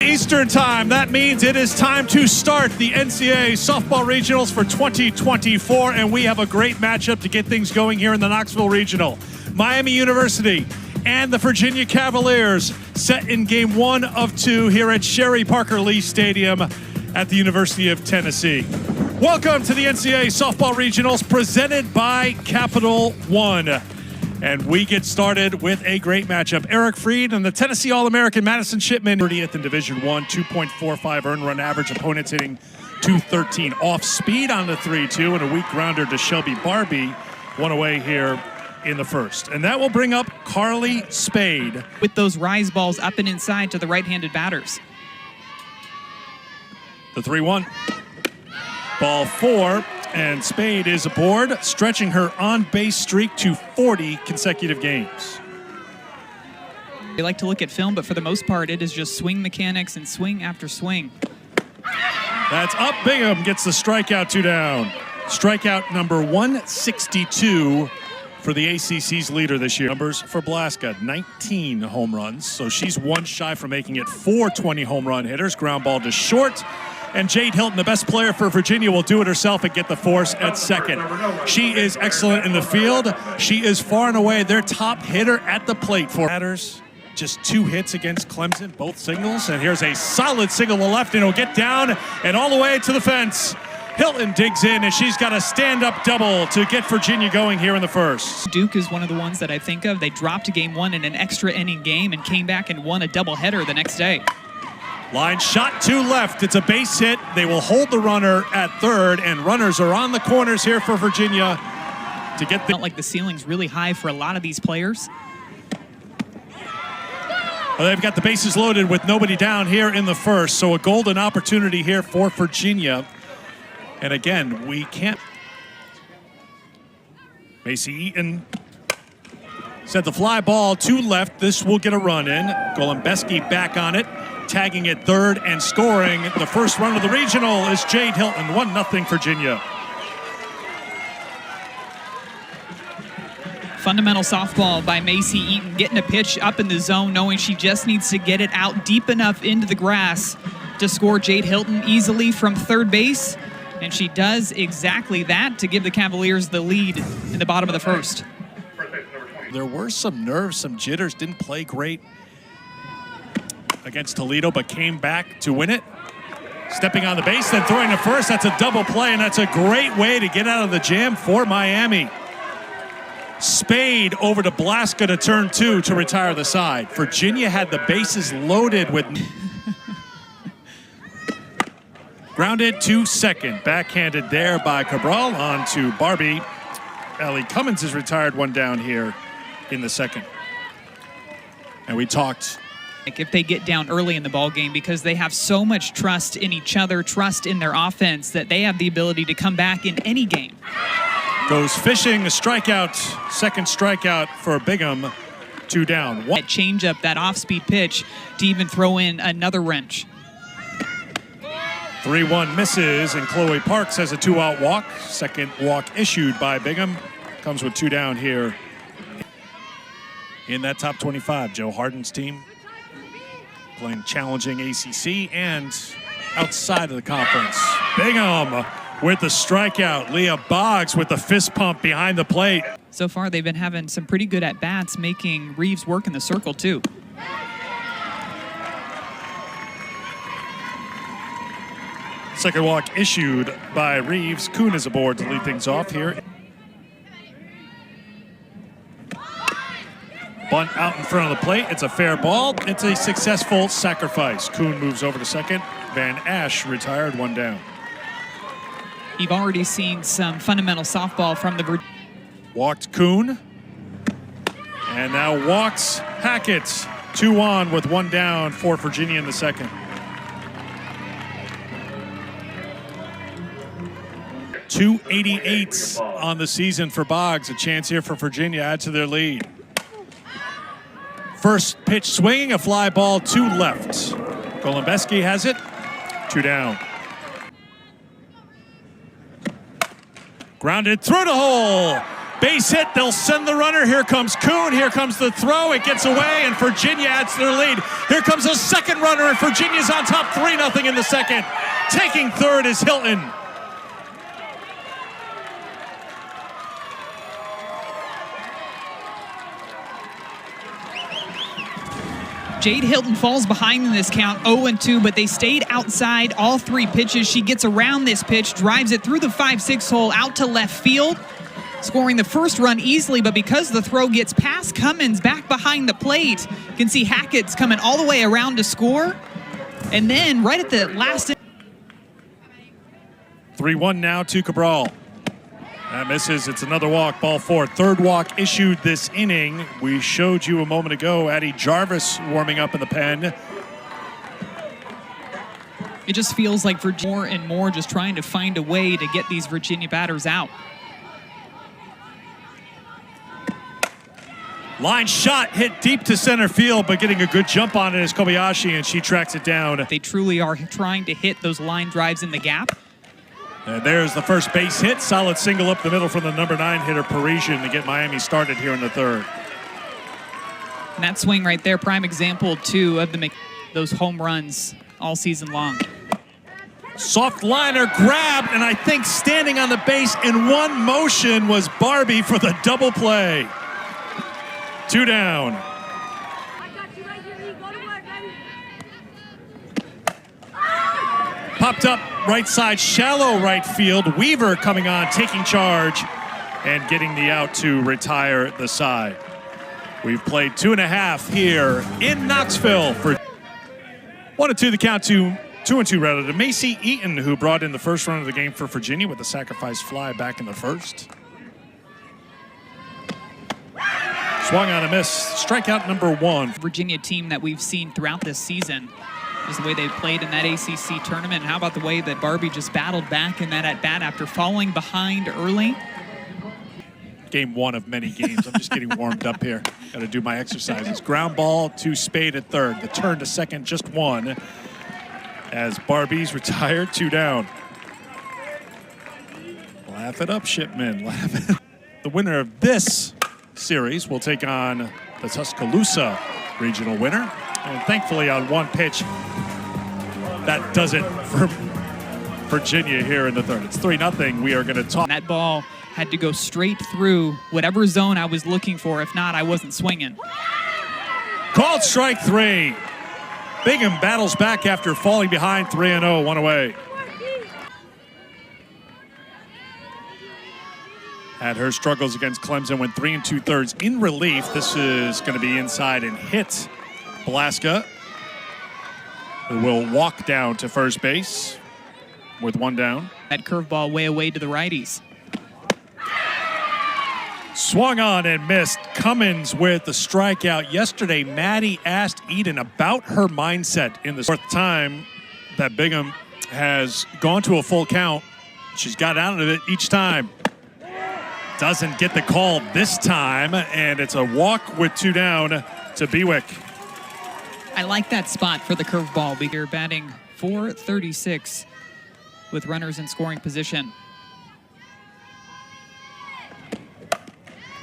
Eastern time. That means it is time to start the NCAA softball regionals for 2024, and we have a great matchup to get things going here in the Knoxville Regional. Miami University and the Virginia Cavaliers set in game 1 of 2 here at Sherry Parker Lee Stadium at the University of Tennessee. Welcome to the NCAA softball regionals presented by Capital One. And we get started with a great matchup. Eric Freed and the Tennessee All-American Madison Shipman, 30th in Division I, 2.45 earned run average. Opponents hitting .213 off speed on the 3-2, and a weak grounder to Shelby Barbie, one away here in the first. And that will bring up Carly Spade. With those rise balls up and inside to the right-handed batters. The 3-1. Ball 4. And Spade is aboard, stretching her on-base streak to 40 consecutive games. They like to look at film, but for the most part, it is just swing mechanics and swing after swing. That's up. Bingham gets the strikeout, 2 down. Strikeout number 162 for the ACC's leader this year. Numbers for Blaska, 19 home runs. So she's one shy from making it 420 home run hitters. Ground ball to short. And Jade Hilton, the best player for Virginia, will do it herself and get the force at second. She is excellent in the field. She is far and away their top hitter at the plate for batters. Just 2 hits against Clemson, both singles. And here's a solid single to left, and it'll get down and all the way to the fence. Hilton digs in, and she's got a stand-up double to get Virginia going here in the first. Duke is one of the ones that I think of. They dropped to game 1 in an extra inning game and came back and won a doubleheader the next day. Line shot to left. It's a base hit. They will hold the runner at third, and runners are on the corners here for Virginia to get the... Felt like the ceiling's really high for a lot of these players. Well, they've got the bases loaded with nobody down here in the first, so a golden opportunity here for Virginia. And again, we can't... Macy Eaton sent the fly ball to left. This will get a run in. Golembeski back on it, tagging at third and scoring. The first run of the regional is Jade Hilton, 1-0 Virginia. Fundamental softball by Macy Eaton, getting a pitch up in the zone, knowing she just needs to get it out deep enough into the grass to score Jade Hilton easily from third base. And she does exactly that to give the Cavaliers the lead in the bottom of the first. There were some nerves, some jitters, didn't play great against Toledo, but came back to win it. Stepping on the base, then throwing to first. That's a double play, and that's a great way to get out of the jam for Miami. Spade over to Blaska to turn 2 to retire the side. Virginia had the bases loaded with... Grounded to second. Backhanded there by Cabral on to Barbie. Ellie Cummins is retired, 1 down here in the second. And we talked... If they get down early in the ball game, because they have so much trust in each other, trust in their offense, that they have the ability to come back in any game. Goes fishing, a strikeout, second strikeout for Bingham, 2 down. That changeup, that off-speed pitch to even throw in another wrench. 3-1 misses, and Chloe Parks has a 2-out walk. Second walk issued by Bingham. Comes with 2 down here in that top 25. Joe Harden's team playing challenging ACC and outside of the conference. Bingham with the strikeout. Leah Boggs with the fist pump behind the plate. So far, they've been having some pretty good at-bats, making Reeves work in the circle, too. Second walk issued by Reeves. Kuhn is aboard to lead things off here. Bunt out in front of the plate. It's a fair ball. It's a successful sacrifice. Kuhn moves over to second. Van Ash retired, 1 down. You've already seen some fundamental softball from the... Walked Kuhn. And now walks Hackett. 2 on with 1 down for Virginia in the second. .288 on the season for Boggs. A chance here for Virginia to add to their lead. First pitch swinging, a fly ball to left. Golembeski has it, 2 down. Grounded through the hole. Base hit, they'll send the runner. Here comes Kuhn, here comes the throw. It gets away, and Virginia adds their lead. Here comes a second runner, and Virginia's on top 3-0 in the second. Taking third is Hilton. Jade Hilton falls behind in this count, 0-2, but they stayed outside all three pitches. She gets around this pitch, drives it through the 5-6 hole out to left field, scoring the first run easily, but because the throw gets past Cummins back behind the plate, you can see Hackett's coming all the way around to score. And then right at the last... 3-1 now to Cabral. That misses. It's another walk, ball four. Third walk issued this inning. We showed you a moment ago Addie Jarvis warming up in the pen. It just feels like Virginia more and more just trying to find a way to get these Virginia batters out. Line shot hit deep to center field, but getting a good jump on it is Kobayashi, and she tracks it down. They truly are trying to hit those line drives in the gap. And there's the first base hit. Solid single up the middle from the number 9 hitter, Parisian, to get Miami started here in the third. And that swing right there, prime example, too, of those home runs all season long. Soft liner grabbed, and I think standing on the base in one motion was Barbie for the double play. 2 down. Popped up right side, shallow right field. Weaver coming on, taking charge, and getting the out to retire the side. We've played 2.5 here in Knoxville for 1-2 the count to 2-2 rather to Macy Eaton, who brought in the first run of the game for Virginia with a sacrifice fly back in the first. Swung on a miss. Strikeout number 1. Virginia team that we've seen throughout this season is the way they played in that ACC tournament. How about the way that Barbie just battled back in that at-bat after falling behind early? Game 1 of many games. I'm just getting warmed up here. Got to do my exercises. Ground ball to Spade at third. The turn to second, just 1. As Barbie's retired, 2 down. Laugh it up, Shipman. Laugh it. The winner of this series will take on the Tuscaloosa regional winner. And thankfully on one pitch, that does it for Virginia here in the third. It's 3-0. We are going to talk. That ball had to go straight through whatever zone I was looking for. If not, I wasn't swinging. Called strike 3. Bingham battles back after falling behind 3-0, 1 away. Had her struggles against Clemson, went 3 2/3 in relief. This is going to be inside and hit Blaska, who will walk down to first base with 1 down. That curveball way away to the righties. Swung on and missed. Cummins with the strikeout. Yesterday, Maddie asked Eden about her mindset in the 4th time that Bingham has gone to a full count. She's got out of it each time. Doesn't get the call this time, and it's a walk with 2 down to Bewick. I like that spot for the curveball. They're batting .436 with runners in scoring position.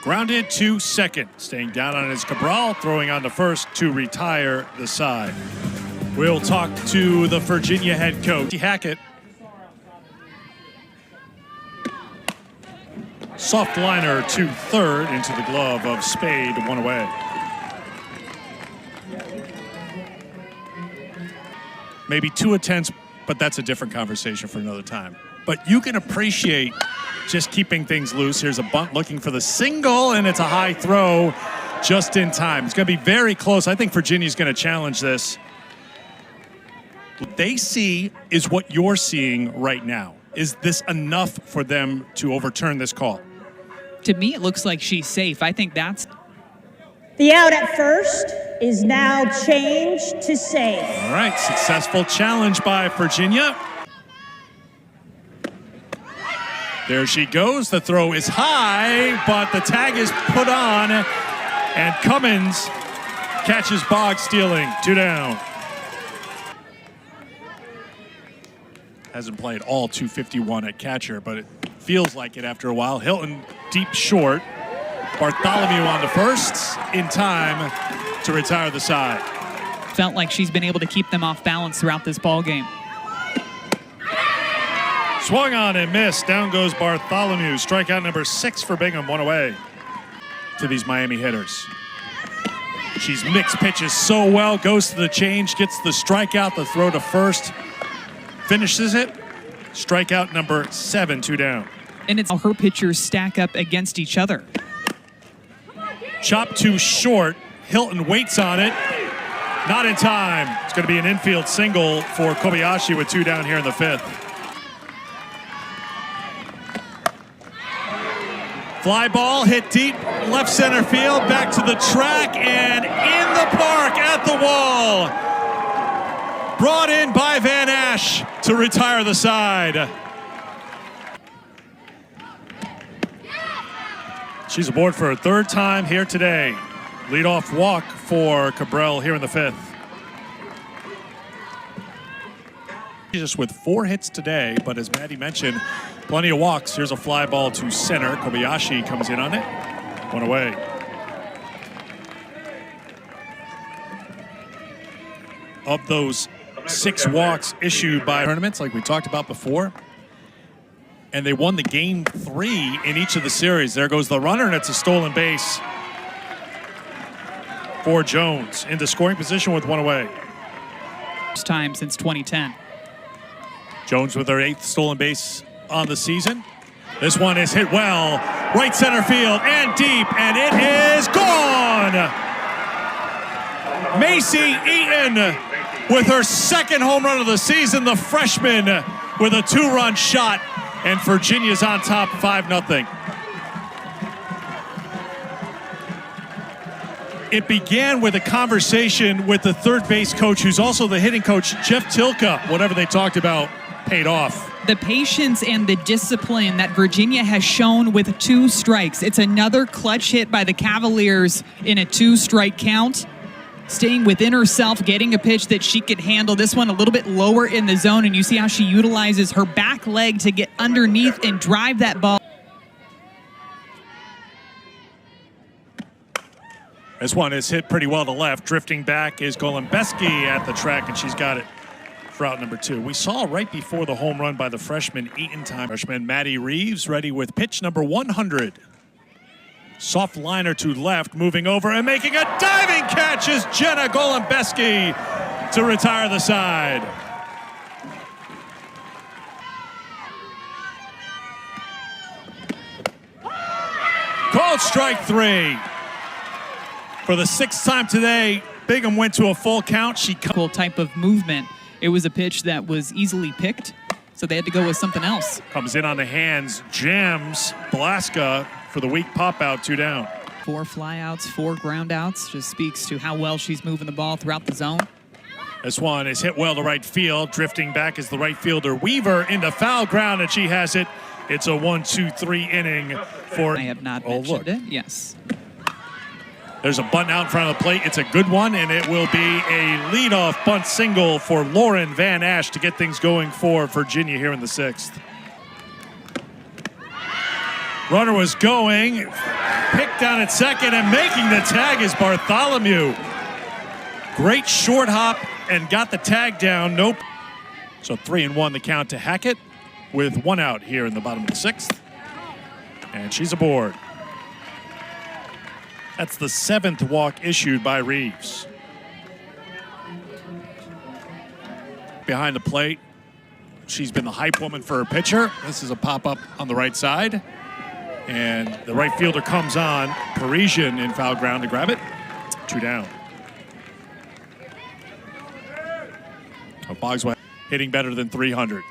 Grounded to second. Staying down on his Cabral, throwing on to first to retire the side. We'll talk to the Virginia head coach, Hackett. Soft liner to third into the glove of Spade, 1 away. Maybe 2 attempts, but that's a different conversation for another time. But you can appreciate just keeping things loose. Here's a bunt looking for the single, and it's a high throw just in time. It's going to be very close. I think Virginia's going to challenge this. What they see is what you're seeing right now. Is this enough for them to overturn this call? To me, it looks like she's safe. I think that's... The out at first is now changed to safe. All right, successful challenge by Virginia. There she goes. The throw is high, but the tag is put on, and Cummins catches Boggs stealing. 2 down. Hasn't played all 251 at catcher, but it feels like it after a while. Hilton deep short. Bartholomew on the first, in time to retire the side. Felt like she's been able to keep them off balance throughout this ball game. Swung on and missed. Down goes Bartholomew. Strikeout number 6 for Bingham. One away to these Miami hitters. She's mixed pitches so well. Goes to the change, gets the strikeout, the throw to first. Finishes it. Strikeout number 7, 2 down. And it's how her pitchers stack up against each other. Chop too short. Hilton waits on it. Not in time. It's going to be an infield single for Kobayashi with 2 down here in the 5th. Fly ball hit deep, left center field, back to the track, and in the park at the wall. Brought in by Van Ash to retire the side. She's aboard for her 3rd time here today. Leadoff walk for Cabral here in the 5th. Just with 4 hits today, but as Maddie mentioned, plenty of walks. Here's a fly ball to center. Kobayashi comes in on it. 1 away. Of those 6 walks issued by tournaments, like we talked about before, and they won the game 3 in each of the series. There goes the runner, and it's a stolen base for Jones into scoring position with 1 away. First time since 2010. Jones with her 8th stolen base on the season. This one is hit well, right center field and deep, and it is gone. Macy Eaton with her 2nd home run of the season, the freshman with a 2-run shot, and Virginia's on top 5-0. It began with a conversation with the 3rd base coach, who's also the hitting coach, Jeff Tilka. Whatever they talked about paid off. The patience and the discipline that Virginia has shown with 2 strikes. It's another clutch hit by the Cavaliers in a 2-strike count. Staying within herself, getting a pitch that she could handle. This one a little bit lower in the zone, and you see how she utilizes her back leg to get underneath and drive that ball. This one is hit pretty well to left. Drifting back is Golembeski at the track, and she's got it for out number 2. We saw right before the home run by the freshman Eaton time. Freshman Maddie Reeves ready with pitch number 100. Soft liner to left, moving over and making a diving catch is Jenna Golembeski to retire the side. Called strike 3. For the 6th time today, Bingham went to a full count. Cool type of movement. It was a pitch that was easily picked, so they had to go with something else. Comes in on the hands, jams Blaska for the weak pop out, 2 down. 4 flyouts, 4 groundouts. Just speaks to how well she's moving the ball throughout the zone. This one is hit well to right field. Drifting back is the right fielder Weaver into foul ground, and she has it. It's a 1-2-3 inning for. I have not mentioned it. Yes. There's a bunt out in front of the plate. It's a good one, and it will be a leadoff bunt single for Lauren Van Ash to get things going for Virginia here in the 6th. Runner was going, picked down at second, and making the tag is Bartholomew. Great short hop and got the tag down. Nope. So 3-1 the count to Hackett with 1 out here in the bottom of the 6th. And she's aboard. That's the 7th walk issued by Reeves. Behind the plate, she's been the hype woman for her pitcher. This is a pop-up on the right side. And the right fielder comes on. Parisian in foul ground to grab it. 2 down. Bogswell hitting better than 300.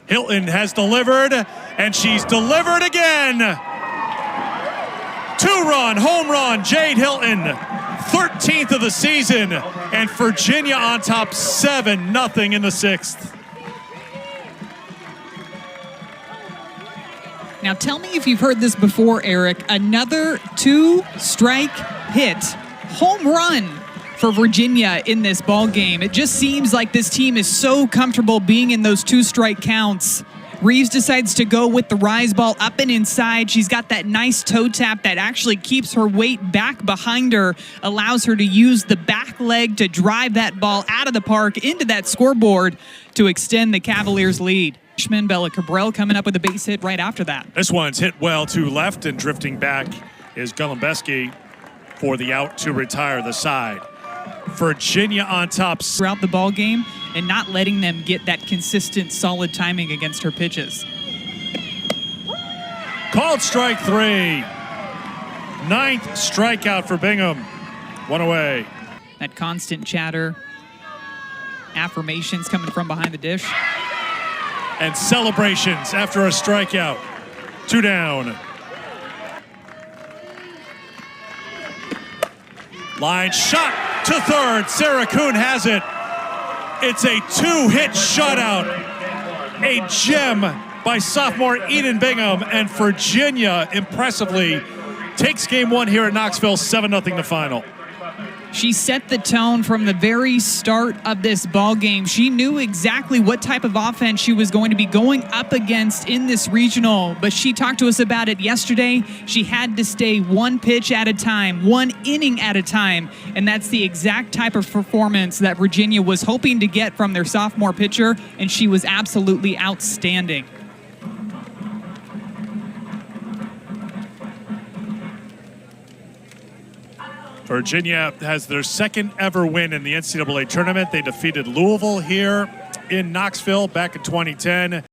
Hilton has delivered, and she's delivered again. 2-run home run, Jade Hilton, 13th of the season, and Virginia on top 7-0 in the 6th. Now tell me if you've heard this before, Eric. Another 2-strike hit, home run for Virginia in this ball game. It just seems like this team is so comfortable being in those 2-strike counts Reeves decides to go with the rise ball up and inside. She's got that nice toe tap that actually keeps her weight back behind her, allows her to use the back leg to drive that ball out of the park into that scoreboard to extend the Cavaliers' lead. Bella Cabral coming up with a base hit right after that. This one's hit well to left, and drifting back is Golumbesky for the out to retire the side. Virginia on top Throughout the ball game and not letting them get that consistent, solid timing against her pitches. Called strike 3. Ninth strikeout for Bingham. One away. That constant chatter, affirmations coming from behind the dish. And celebrations after a strikeout. 2 down. Line shot to third. Sarah Kuhn has it. It's a 2-hit shutout. A gem by sophomore Eden Bingham, and Virginia impressively takes game 1 here at Knoxville, 7-0 the final. She set the tone from the very start of this ball game. She knew exactly what type of offense she was going to be going up against in this regional, but she talked to us about it yesterday. She had to stay one pitch at a time, one inning at a time, and that's the exact type of performance that Virginia was hoping to get from their sophomore pitcher, and she was absolutely outstanding. Virginia has their second ever win in the NCAA tournament. They defeated Louisville here in Knoxville back in 2010.